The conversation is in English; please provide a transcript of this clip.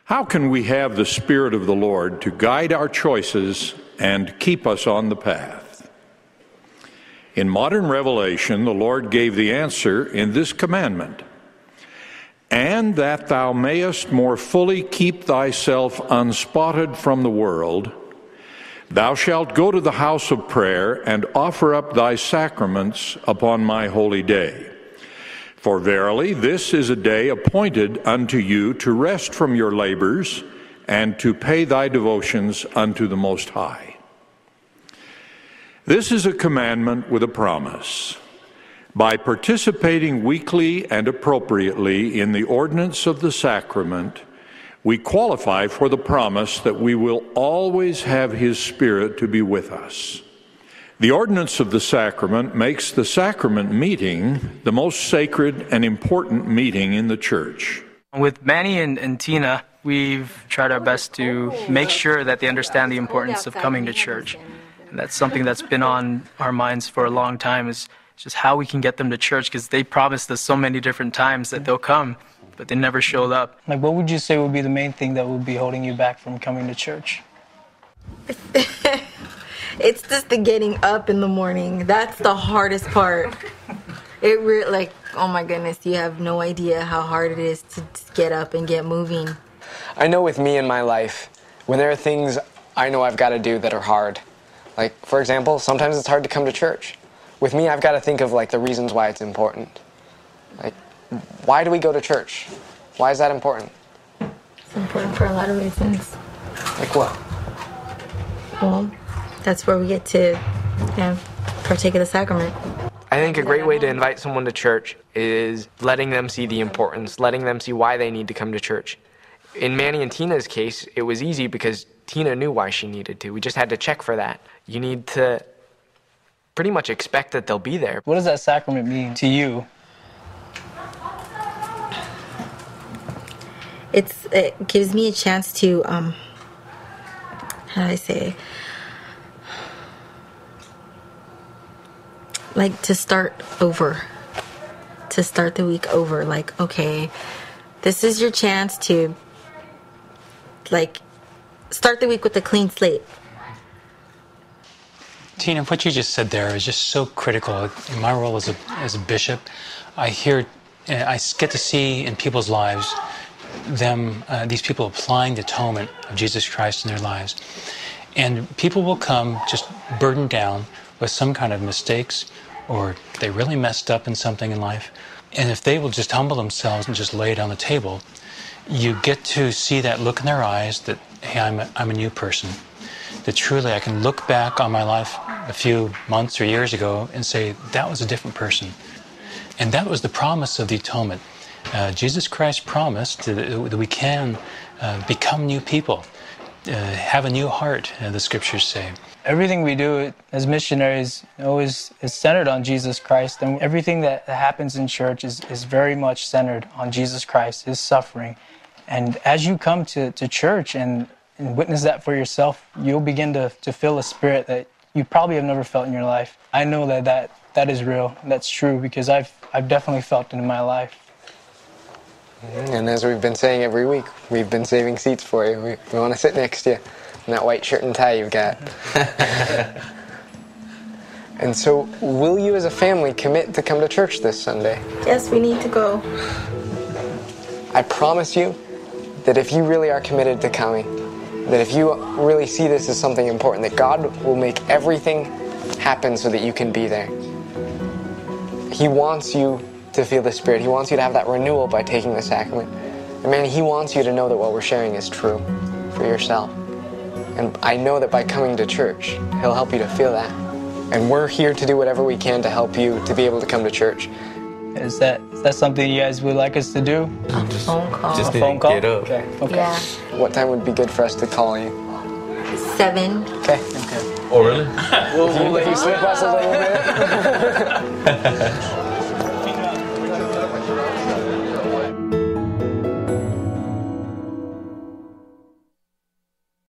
How can we have the Spirit of the Lord to guide our choices and keep us on the path? In modern revelation, the Lord gave the answer in this commandment: "And that thou mayest more fully keep thyself unspotted from the world, thou shalt go to the house of prayer and offer up thy sacraments upon my holy day. For verily this is a day appointed unto you to rest from your labors and to pay thy devotions unto the Most High." This is a commandment with a promise. By participating weekly and appropriately in the ordinance of the sacrament, we qualify for the promise that we will always have His Spirit to be with us. The ordinance of the sacrament makes the sacrament meeting the most sacred and important meeting in the church. With Manny and Tina, we've tried our best to make sure that they understand the importance of coming to church. And that's something that's been on our minds for a long time, is just how we can get them to church, because they promised us so many different times that they'll come, but they never showed up. Like, what would you say would be the main thing that would be holding you back from coming to church? It's just the getting up in the morning. That's the hardest part. It really, like, oh my goodness, you have no idea how hard it is to get up and get moving. I know with me in my life, when there are things I know I've got to do that are hard, like, for example, sometimes it's hard to come to church. With me, I've got to think of, like, the reasons why it's important. Like, why do we go to church? Why is that important? It's important for a lot of reasons. Like what? Well, that's where we get to partake of the sacrament. I think a great way to invite someone to church is letting them see the importance, letting them see why they need to come to church. In Manny and Tina's case, it was easy because Tina knew why she needed to. We just had to check for that. You need to pretty much expect that they'll be there. What does that sacrament mean to you? It gives me a chance to, how do I say, like, to start over, to start the week over. Like, okay, this is your chance to, like, start the week with a clean slate. Tina, what you just said there is just so critical. In my role as a bishop, I get to see in people's lives these people applying the atonement of Jesus Christ in their lives. And people will come just burdened down with some kind of mistakes, or they really messed up in something in life. And if they will just humble themselves and just lay it on the table, you get to see that look in their eyes that, hey, I'm a new person. That truly I can look back on my life a few months or years ago and say, that was a different person. And that was the promise of the atonement. Jesus Christ promised that we can become new people, have a new heart, the scriptures say. Everything we do as missionaries always is centered on Jesus Christ, and everything that happens in church is very much centered on Jesus Christ, His suffering. And as you come to church and witness that for yourself, you'll begin to feel a spirit that you probably have never felt in your life. I know that is real, that's true, because I've definitely felt it in my life. And as we've been saying every week, we've been saving seats for you. We want to sit next to you in that white shirt and tie you've got. And so, will you as a family commit to come to church this Sunday? Yes, we need to go. I promise you that if you really are committed to coming, that if you really see this as something important, that God will make everything happen so that you can be there. He wants you to feel the Spirit. He wants you to have that renewal by taking the sacrament. And man, He wants you to know that what we're sharing is true for yourself. And I know that by coming to church, He'll help you to feel that. And we're here to do whatever we can to help you to be able to come to church. Is that something you guys would like us to do? A phone call. Just A phone call? get up. Okay. Yeah. What time would be good for us to call you? 7. Okay. Oh, really? We'll let you slip us a little bit.